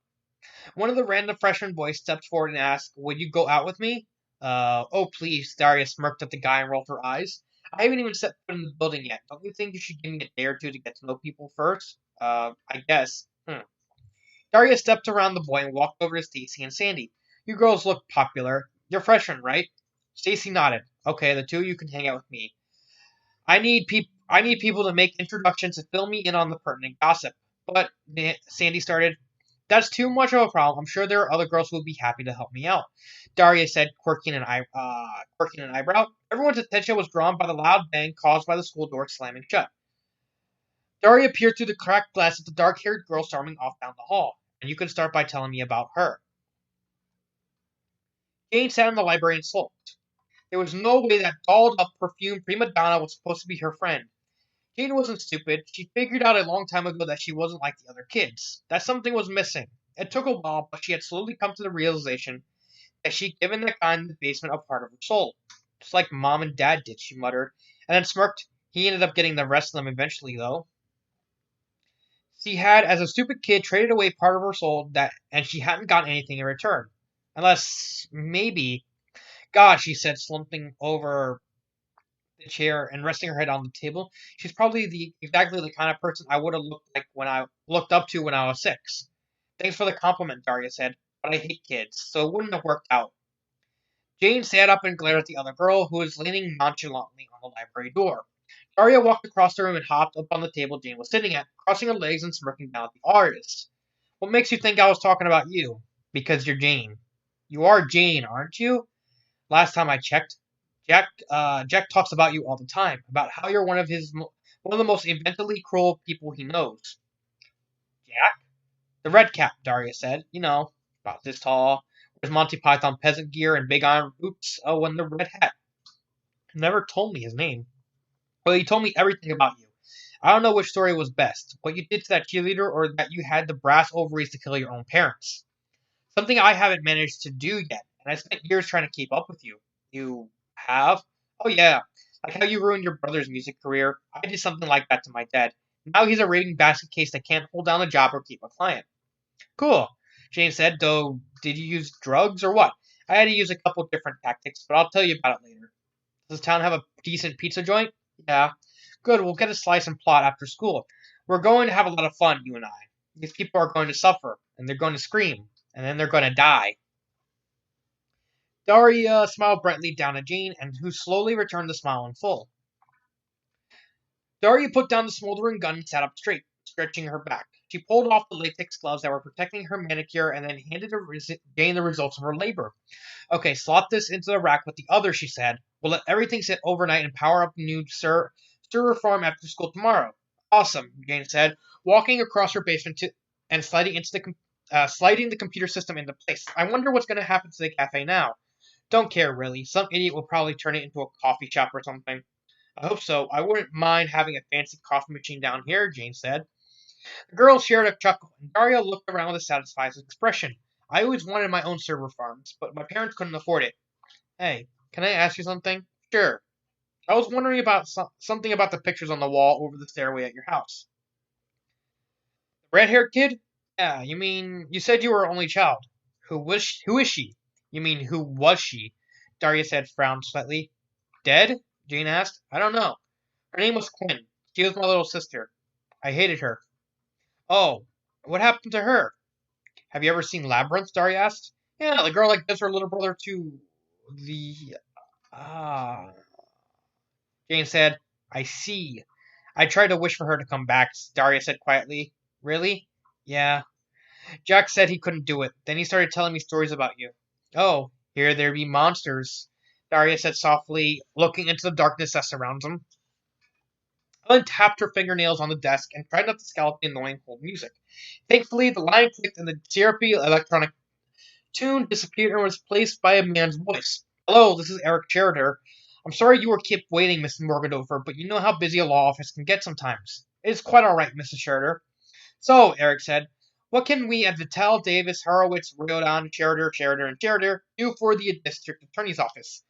One of the random freshman boys stepped forward and asked, Would you go out with me? Oh please, Daria smirked at the guy and rolled her eyes. I haven't even set foot in the building yet. Don't you think you should give me a day or two to get to know people first? I guess. Daria stepped around the boy and walked over to Stacy and Sandy. You girls look popular. You're freshmen, right? Stacy nodded. Okay, the two of you can hang out with me. I need people to make introductions and fill me in on the pertinent gossip. But Sandy started. That's too much of a problem. I'm sure there are other girls who would be happy to help me out. Daria said, quirking an eyebrow. Everyone's attention was drawn by the loud bang caused by the school door slamming shut. Daria peered through the cracked glass at the dark-haired girl storming off down the hall. And you can start by telling me about her. Jane sat in the library and sulked. There was no way that dolled-up, perfumed prima donna was supposed to be her friend. Jane wasn't stupid. She figured out a long time ago that she wasn't like the other kids. That something was missing. It took a while, but she had slowly come to the realization that she'd given that guy in the basement a part of her soul. Just like Mom and Dad did, she muttered, and then smirked. He ended up getting the rest of them eventually, though. She had, as a stupid kid, traded away part of her soul, and she hadn't gotten anything in return. Unless, maybe... God, she said, slumping over the chair and resting her head on the table. She's probably exactly the kind of person I would have looked up to when I was 6. Thanks for the compliment, Daria said, but I hate kids, so it wouldn't have worked out. Jane sat up and glared at the other girl, who was leaning nonchalantly on the library door. Daria walked across the room and hopped up on the table Jane was sitting at, crossing her legs and smirking down at the artist. What makes you think I was talking about you? Because you're Jane. You are Jane, aren't you? Last time I checked, Jack talks about you all the time, about how you're one of the most inventively cruel people he knows. Jack? The red cap, Daria said. You know, about this tall, wears Monty Python peasant gear and big iron boots. Oh, and the red hat. He never told me his name. Well, he told me everything about you. I don't know which story was best, what you did to that cheerleader or that you had the brass ovaries to kill your own parents. Something I haven't managed to do yet, and I spent years trying to keep up with you. You have? Oh yeah, like how you ruined your brother's music career. I did something like that to my dad. Now he's a raving basket case that can't hold down a job or keep a client. Cool, Jane said, though did you use drugs or what? I had to use a couple different tactics, but I'll tell you about it later. Does town have a decent pizza joint? Yeah. Good, we'll get a slice and plot after school. We're going to have a lot of fun, you and I. These people are going to suffer, and they're going to scream, and then they're going to die. Daria smiled brightly down at Jane, and who slowly returned the smile in full. Daria put down the smoldering gun and sat up straight, stretching her back. She pulled off the latex gloves that were protecting her manicure and then handed Jane the results of her labor. Okay, slot this into the rack with the others, she said. We'll let everything sit overnight and power up the new server farm after school tomorrow. Awesome, Jane said, walking across her basement and sliding the computer system into place. I wonder what's going to happen to the cafe now. Don't care, really. Some idiot will probably turn it into a coffee shop or something. I hope so. I wouldn't mind having a fancy coffee machine down here, Jane said. The girls shared a chuckle, and Daria looked around with a satisfied expression. I always wanted my own server farms, but my parents couldn't afford it. Hey, can I ask you something? Sure. I was wondering about something about the pictures on the wall over the stairway at your house. The red-haired kid? Yeah, you mean, you said you were her only child. Who is she? You mean, who was she? Daria said, frowned slightly. Dead? Jane asked. I don't know. Her name was Quinn. She was my little sister. I hated her. Oh, what happened to her? Have you ever seen Labyrinth? Daria asked. Yeah, the girl that gives her little brother to the... Ah... Jane said, I see. I tried to wish for her to come back, Daria said quietly. Really? Yeah. Jack said he couldn't do it. Then he started telling me stories about you. Oh, here there be monsters, Daria said softly, looking into the darkness that surrounds him. Ellen tapped her fingernails on the desk and tried not to scowl at the annoying cold music. Thankfully, the line clicked and the syrupy electronic tune disappeared and was replaced by a man's voice. Hello, this is Eric Sheridan. I'm sorry you were kept waiting, Mrs. Morgandover, but you know how busy a law office can get sometimes. It is quite all right, Mrs. Sheridan. So, Eric said, what can we at Vitale, Davis, Horowitz, Riordan, Sheridan, and Sheridan do for the district attorney's office?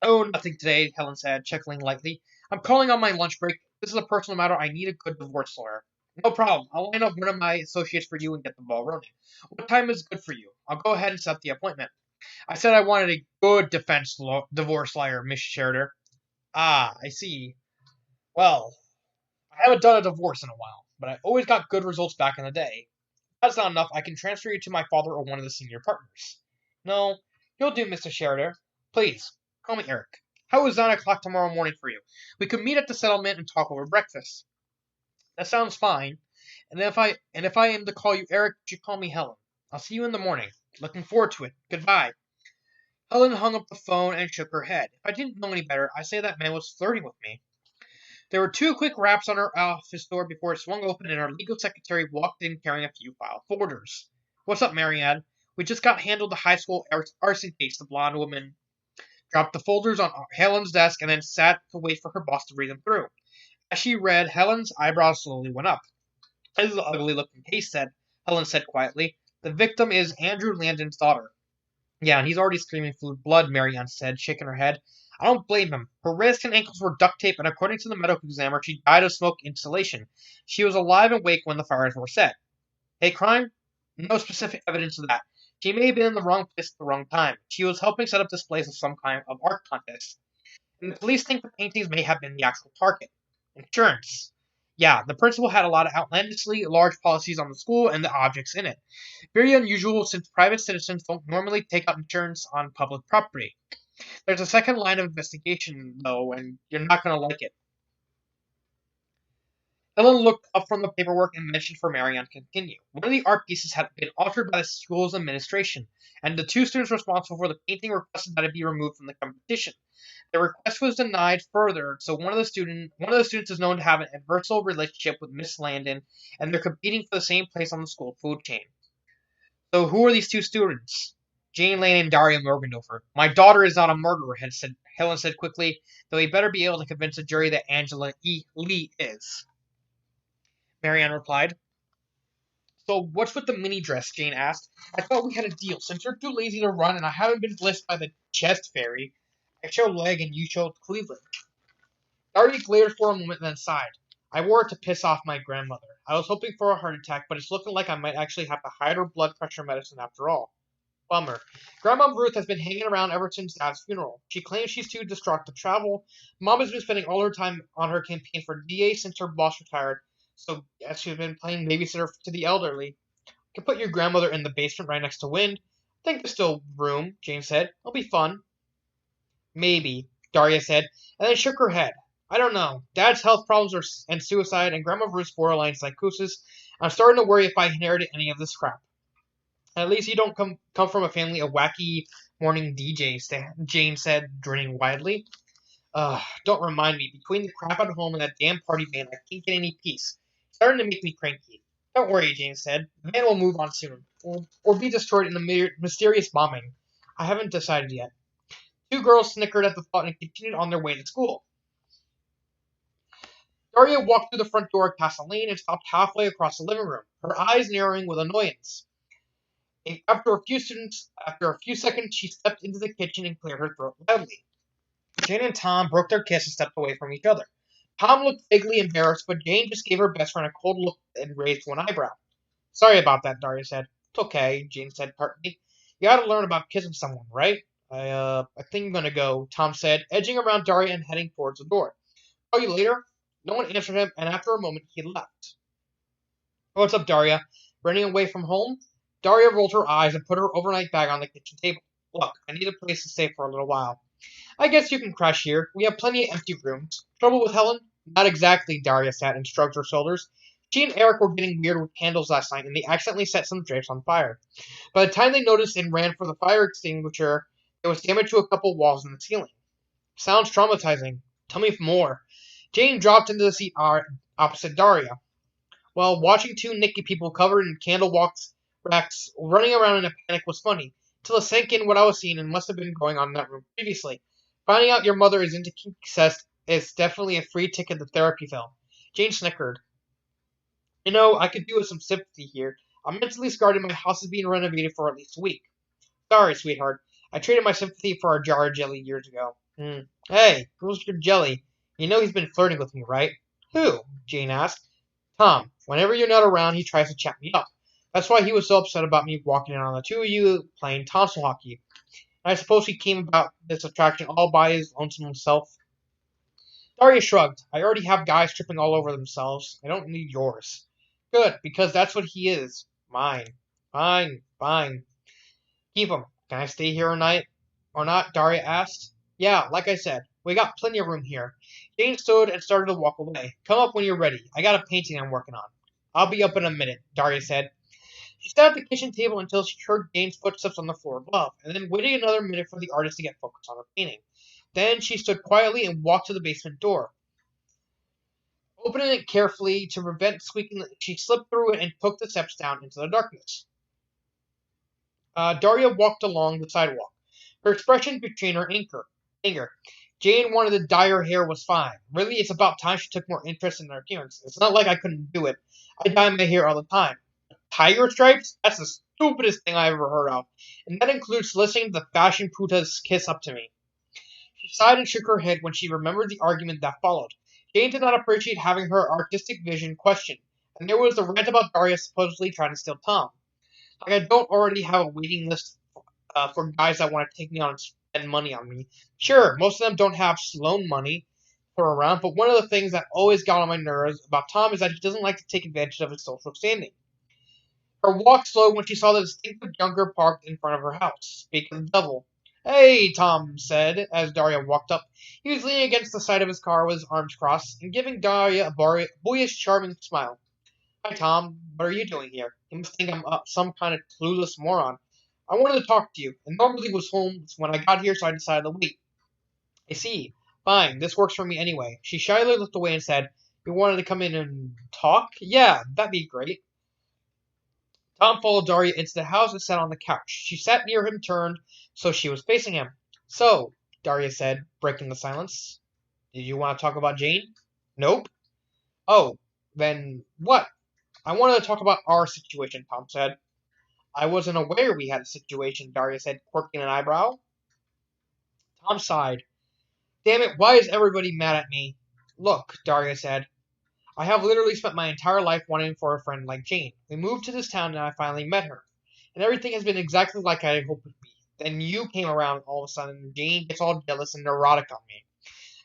Oh, nothing today, Helen said, chuckling lightly. I'm calling on my lunch break. This is a personal matter. I need a good divorce lawyer. No problem. I'll line up one of my associates for you and get the ball rolling. What time is good for you? I'll go ahead and set the appointment. I said I wanted a good divorce lawyer, Miss Sheridan. Ah, I see. Well, I haven't done a divorce in a while, but I always got good results back in the day. If that's not enough, I can transfer you to my father or one of the senior partners. No, you'll do, Mr. Sheridan. Please, call me Eric. How is 9 o'clock tomorrow morning for you? We could meet at the settlement and talk over breakfast. That sounds fine. And if I am to call you Eric, you should call me Helen. I'll see you in the morning. Looking forward to it. Goodbye. Helen hung up the phone and shook her head. If I didn't know any better, I'd say that man was flirting with me. There were 2 quick raps on her office door before it swung open and our legal secretary walked in carrying a few file folders. What's up, Marianne? We just got handled the high school arson case, the blonde woman dropped the folders on Helen's desk and then sat to wait for her boss to read them through. As she read, Helen's eyebrows slowly went up. This is an ugly-looking case, Helen said quietly. The victim is Andrew Landon's daughter. Yeah, and he's already screaming for blood, Marianne said, shaking her head. I don't blame him. Her wrists and ankles were duct taped, and according to the medical examiner, she died of smoke inhalation. She was alive and awake when the fires were set. Hate crime? No specific evidence of that. She may have been in the wrong place at the wrong time. She was helping set up displays of some kind of art contest. And the police think the paintings may have been the actual target. Insurance. Yeah, the principal had a lot of outlandishly large policies on the school and the objects in it. Very unusual since private citizens don't normally take out insurance on public property. There's a second line of investigation, though, and you're not going to like it. Helen looked up from the paperwork and mentioned for Marianne to continue. One of the art pieces had been altered by the school's administration, and the 2 students responsible for the painting requested that it be removed from the competition. The request was denied further, so one of the students is known to have an adversarial relationship with Miss Landon, and they're competing for the same place on the school food chain. So who are these 2 students? Jane Lane and Daria Morgandover. My daughter is not a murderer, Helen said quickly, though he better be able to convince the jury that Angela E. Lee is. Marianne replied. So what's with the mini dress? Jane asked. I thought we had a deal. Since you're too lazy to run and I haven't been blessed by the chest fairy, I show leg and you show Cleveland. Daria glared for a moment and then sighed. I wore it to piss off my grandmother. I was hoping for a heart attack, but it's looking like I might actually have to hide her blood pressure medicine after all. Bummer. Grandma Ruth has been hanging around ever since Dad's funeral. She claims she's too distraught to travel. Mom has been spending all her time on her campaign for DA since her boss retired, so yes, she's been playing babysitter to the elderly. You can put your grandmother in the basement right next to Wind. I think there's still room, Jane said. It'll be fun. Maybe, Daria said, and then shook her head. I don't know. Dad's health problems and suicide and Grandma Ruth's borderline psychosis. I'm starting to worry if I inherited any of this crap. At least you don't come from a family of wacky morning DJs, Jane said, grinning widely. Don't remind me. Between the crap at home and that damn party van, I can't get any peace. It's starting to make me cranky. Don't worry, Jane said. The van will move on soon, or be destroyed in the mysterious bombing. I haven't decided yet. Two girls snickered at the thought and continued on their way to school. Daria walked through the front door at Castle Lane and stopped halfway across the living room, her eyes narrowing with annoyance. After a few seconds, she stepped into the kitchen and cleared her throat loudly. Jane and Tom broke their kiss and stepped away from each other. Tom looked vaguely embarrassed, but Jane just gave her best friend a cold look and raised one eyebrow. Sorry about that, Daria said. It's okay, Jane said tartly. You gotta learn about kissing someone, right? I think I'm gonna go, Tom said, edging around Daria and heading towards the door. Call you later? No one answered him, and after a moment, he left. What's up, Daria? Running away from home? Daria rolled her eyes and put her overnight bag on the kitchen table. Look, I need a place to stay for a little while. I guess you can crash here. We have plenty of empty rooms. Trouble with Helen? Not exactly, Daria sat and shrugged her shoulders. She and Eric were getting weird with candles last night, and they accidentally set some drapes on fire. By the time they noticed and ran for the fire extinguisher, there was damage to a couple walls in the ceiling. Sounds traumatizing. Tell me more. Jane dropped into the seat opposite Daria. Well, watching two naked people covered in candle racks running around in a panic was funny, till it sank in what I was seeing and must have been going on in that room previously. Finding out your mother is into kink sex is definitely a free ticket to therapy film. Jane snickered. You know, I could do with some sympathy here. I'm mentally scarred and my house is being renovated for at least a week. Sorry, sweetheart. I traded my sympathy for a jar of jelly years ago. Hey, who's your jelly? You know he's been flirting with me, right? Who? Jane asked. Tom. Whenever you're not around, he tries to chat me up. That's why he was so upset about me walking in on the two of you playing tonsil hockey. And I suppose he came about this attraction all by his lonesome himself. Daria shrugged. I already have guys tripping all over themselves. I don't need yours. Good, because that's what he is. Mine. Fine. Keep him. Can I stay here tonight? Or not? Daria asked. Yeah, like I said, we got plenty of room here. Jane stood and started to walk away. Come up when you're ready. I got a painting I'm working on. I'll be up in a minute, Daria said. She sat at the kitchen table until she heard Jane's footsteps on the floor above, and then waited another minute for the artist to get focused on her painting. Then she stood quietly and walked to the basement door. Opening it carefully to prevent squeaking, she slipped through it and took the steps down into the darkness. Daria walked along the sidewalk. Her expression betrayed her anger. Jane wanted to dye her hair was fine. Really, it's about time she took more interest in her appearance. It's not like I couldn't do it. I dye my hair all the time. Tiger stripes? That's the stupidest thing I ever heard of. And that includes listening to the fashion putas kiss up to me. She sighed and shook her head when she remembered the argument that followed. Jane did not appreciate having her artistic vision questioned, and there was the rant about Daria supposedly trying to steal Tom. Like I don't already have a waiting list for guys that want to take me on and spend money on me. Sure, most of them don't have Sloan money for around, but one of the things that always got on my nerves about Tom is that he doesn't like to take advantage of his social standing. Her walk slowed when she saw the distinctive junker parked in front of her house. Speak of the devil. Hey, Tom said, as Daria walked up. He was leaning against the side of his car with his arms crossed, and giving Daria a boyish, charming smile. Hi, Tom. What are you doing here? You must think I'm some kind of clueless moron. I wanted to talk to you, and normally was home when I got here, so I decided to wait. I see. Fine, this works for me anyway. She shyly looked away and said, You wanted to come in and talk? Yeah, that'd be great. Tom followed Daria into the house and sat on the couch. She sat near him, turned, so she was facing him. So, Daria said, breaking the silence. Did you want to talk about Jane? Nope. Oh, then what? I wanted to talk about our situation, Tom said. I wasn't aware we had a situation, Daria said, quirking an eyebrow. Tom sighed. Damn it, why is everybody mad at me? Look, Daria said. I have literally spent my entire life wanting for a friend like Jane. We moved to this town and I finally met her. And everything has been exactly like I hoped it would be. Then you came around all of a sudden and Jane gets all jealous and neurotic on me.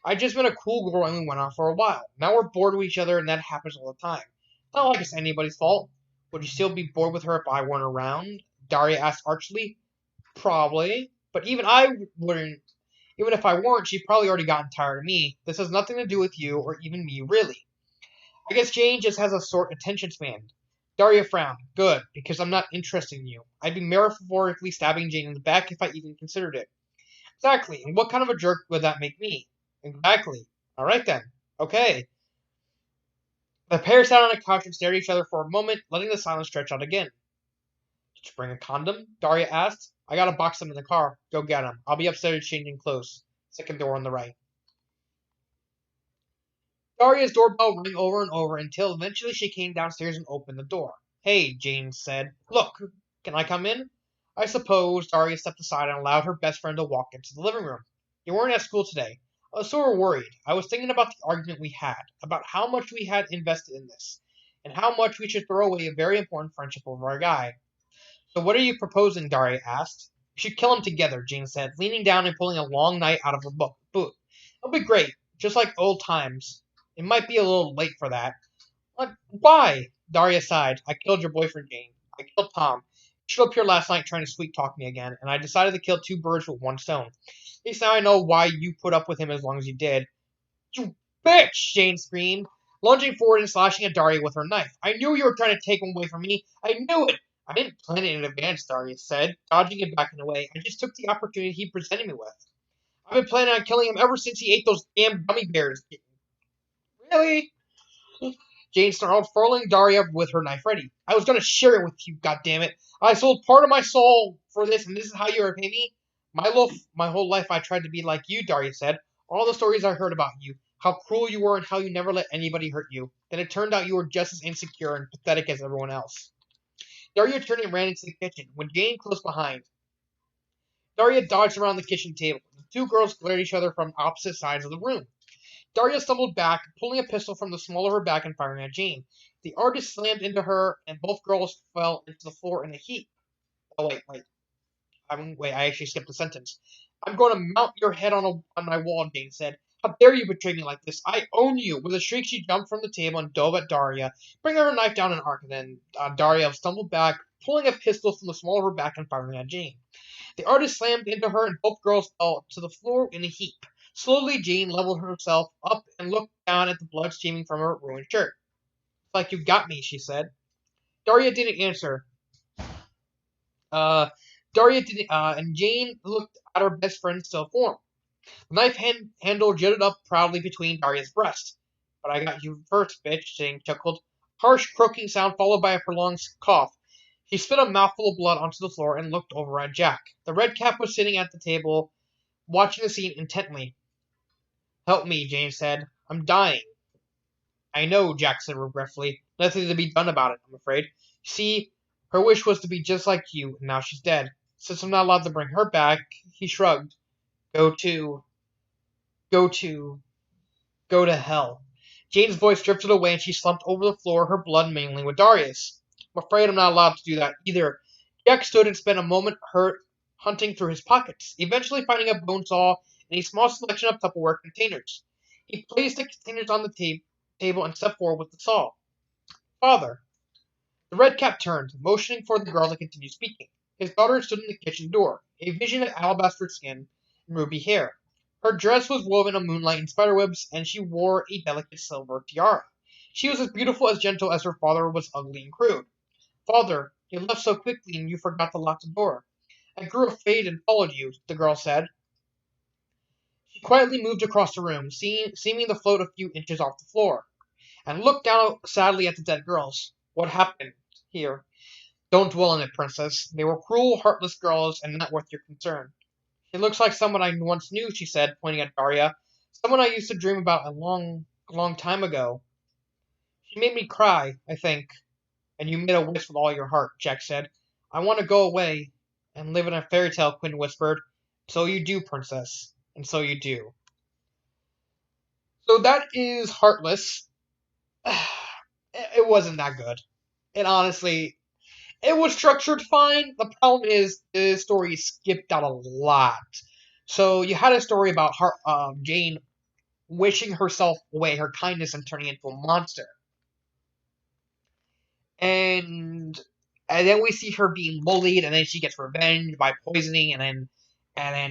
I'd just been a cool girl and we went on for a while. Now we're bored with each other and that happens all the time. It's not like it's anybody's fault. Would you still be bored with her if I weren't around? Daria asked archly. Probably. But even I wouldn't. Even if I weren't, she'd probably already gotten tired of me. This has nothing to do with you or even me, really. I guess Jane just has a short attention span. Daria frowned. Good, because I'm not interested in you. I'd be metaphorically stabbing Jane in the back if I even considered it. Exactly, and what kind of a jerk would that make me? Exactly. Alright then. Okay. The pair sat on a couch and stared at each other for a moment, letting the silence stretch out again. Did you bring a condom? Daria asked. I gotta box them in the car. Go get them. I'll be upstairs changing clothes. Second door on the right. Daria's doorbell rang over and over until eventually she came downstairs and opened the door. Hey, Jane said. Look, can I come in? I suppose. Daria stepped aside and allowed her best friend to walk into the living room. You weren't at school today. I was sort of worried. I was thinking about the argument we had, about how much we had invested in this, and how much we should throw away a very important friendship over a guy. So what are you proposing? Daria asked. We should kill him together, Jane said, leaning down and pulling a long knife out of her boot. It'll be great, just like old times. It might be a little late for that. What? Why? Daria sighed. I killed your boyfriend, Jane. I killed Tom. He showed up here last night trying to sweet talk me again, and I decided to kill two birds with one stone. At least now I know why you put up with him as long as you did. You bitch! Jane screamed, lunging forward and slashing at Daria with her knife. I knew you were trying to take him away from me. I knew it! I didn't plan it in advance, Daria said, dodging it back and away. I just took the opportunity he presented me with. I've been planning on killing him ever since he ate those damn gummy bears. Really? Jane snarled, furling Daria with her knife ready. I was going to share it with you, goddammit. I sold part of my soul for this, and this is how you repay me? My whole life I tried to be like you, Daria said. All the stories I heard about you, how cruel you were and how you never let anybody hurt you. Then it turned out you were just as insecure and pathetic as everyone else. Daria turned and ran into the kitchen, with Jane close behind. Daria dodged around the kitchen table. The two girls glared at each other from opposite sides of the room. Daria stumbled back, pulling a pistol from the small of her back and firing at Jane. The artist slammed into her, and both girls fell into the floor in a heap. Oh, wait. I actually skipped a sentence. I'm going to mount your head on my wall, Jane said. How dare you betray me like this? I own you! With a shriek, she jumped from the table and dove at Daria, bringing her knife down an arc. Then Daria stumbled back, pulling a pistol from the small of her back and firing at Jane. The artist slammed into her, and both girls fell to the floor in a heap. Slowly, Jane leveled herself up and looked down at the blood streaming from her ruined shirt. It's like you got me, she said. Daria didn't answer. And Jane looked at her best friend's still form. The knife handle jutted up proudly between Daria's breasts. But I got you first, bitch, Jane chuckled. Harsh, croaking sound followed by a prolonged cough. She spit a mouthful of blood onto the floor and looked over at Jack. The red cap was sitting at the table, watching the scene intently. Help me, Jane said. I'm dying. I know, Jack said regretfully. Nothing to be done about it, I'm afraid. See, her wish was to be just like you, and now she's dead. Since I'm not allowed to bring her back, he shrugged. Go to hell. Jane's voice drifted away and she slumped over the floor, her blood mingling with Daria's. I'm afraid I'm not allowed to do that either. Jack stood and spent a moment hunting through his pockets, eventually finding a bone saw and a small selection of Tupperware containers. He placed the containers on the table and stepped forward with the saw. Father. The red cap turned, motioning for the girl to continue speaking. His daughter stood in the kitchen door, a vision of alabaster skin and ruby hair. Her dress was woven of moonlight and spiderwebs, and she wore a delicate silver tiara. She was as beautiful as gentle as her father was ugly and crude. Father, you left so quickly and you forgot to lock the door. I grew afraid and followed you, the girl said. She quietly moved across the room, seeming to float a few inches off the floor, and looked down sadly at the dead girls. What happened here? Don't dwell on it, princess. They were cruel, heartless girls, and not worth your concern. She looks like someone I once knew, she said, pointing at Daria. Someone I used to dream about a long, long time ago. She made me cry, I think. And you made a wish with all your heart, Jack said. I want to go away and live in a fairy tale, Quinn whispered. So you do, princess. And so you do. So that is Heartless. It wasn't that good. It honestly, it was structured fine. The problem is the story skipped out a lot. So you had a story about Jane wishing herself away, her kindness, and turning into a monster. And then we see her being bullied, and then she gets revenge by poisoning, and then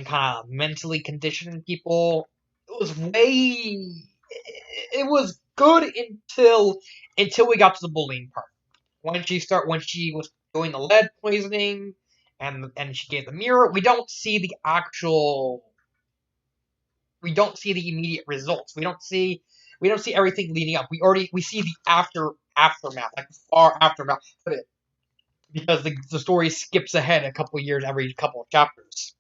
kind of mentally conditioning people. It was good until we got to the bullying part. when she was doing the lead poisoning, and she gave the mirror. We don't see the immediate results. We don't see everything leading up. We see the aftermath, like the far aftermath of it, because the story skips ahead a couple years every couple of chapters,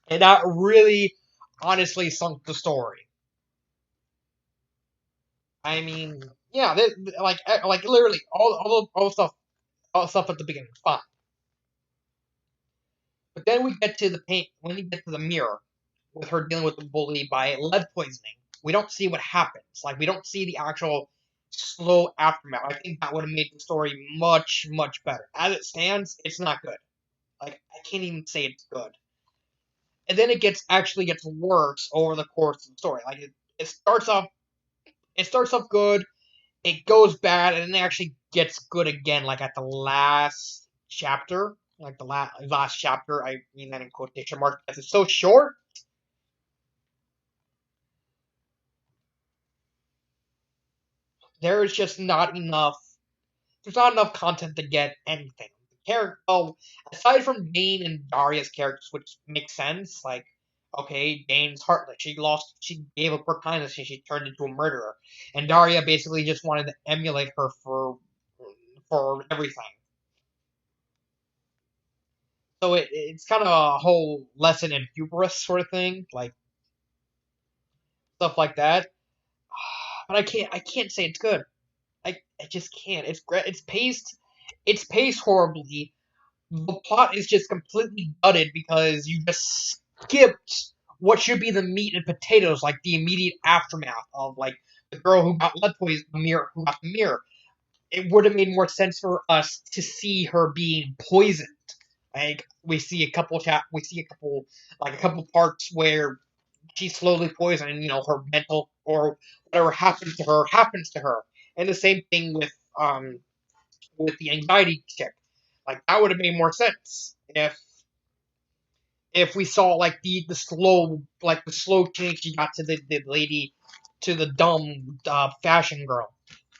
and that really honestly sunk the story. I mean, yeah, like literally all the stuff at the beginning is fine, but then we get to the paint when we get to the mirror with her dealing with the bully by lead poisoning. We don't see what happens. Like we don't see the actual slow aftermath. I think that would have made the story much much better. As it stands, it's not good. Like I can't even say it's good. And then actually gets worse over the course of the story. Like it starts off good, it goes bad, and then it actually gets good again. Like at the last chapter, like the last chapter. I mean that in quotation marks because it's so short. There is just not enough. There's not enough content to get anything. Aside from Dane and Daria's characters, which makes sense. Like, okay, Dane's heartless. She gave up her kindness, and she turned into a murderer. And Daria basically just wanted to emulate her for everything. So it's kind of a whole lesson in hubris sort of thing, like stuff like that. But I can't say it's good. I just can't. It's paced horribly. The plot is just completely gutted because you just skipped what should be the meat and potatoes, like the immediate aftermath of like the girl who got lead poison, the mirror who got the mirror. It would have made more sense for us to see her being poisoned. Like we see a couple parts where she's slowly poisoned, and her mental or whatever happens to her. And the same thing with the anxiety chick. Like that would have made more sense if we saw like the slow change she got to the lady to the dumb fashion girl.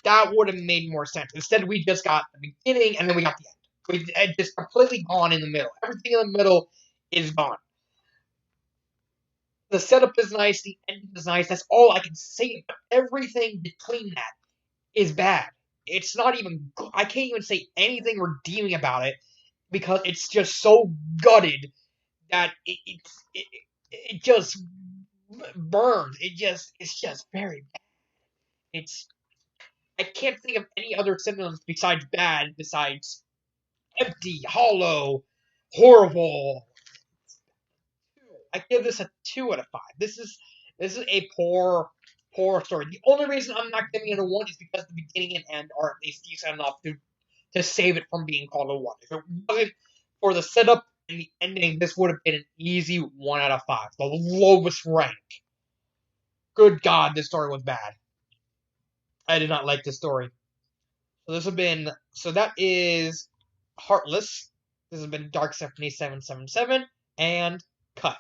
That would have made more sense. Instead, we just got the beginning and then we got the end. We just completely gone in the middle. Everything in the middle is gone. The setup is nice. The ending is nice. That's all I can say. But everything between that is bad. It's not even. I can't even say anything redeeming about it because it's just so gutted that it just burns. It's just very bad. It's I can't think of any other synonyms besides bad, besides empty, hollow, horrible. I give this a 2 out of 5. This is a poor story. The only reason I'm not giving it a 1 is because the beginning and end are at least decent enough to save it from being called a 1. If it wasn't for the setup and the ending, this would have been an easy 1 out of 5, the lowest rank. Good God, this story was bad. I did not like this story. So that is Heartless. This has been Dark Symphony 777 and cut.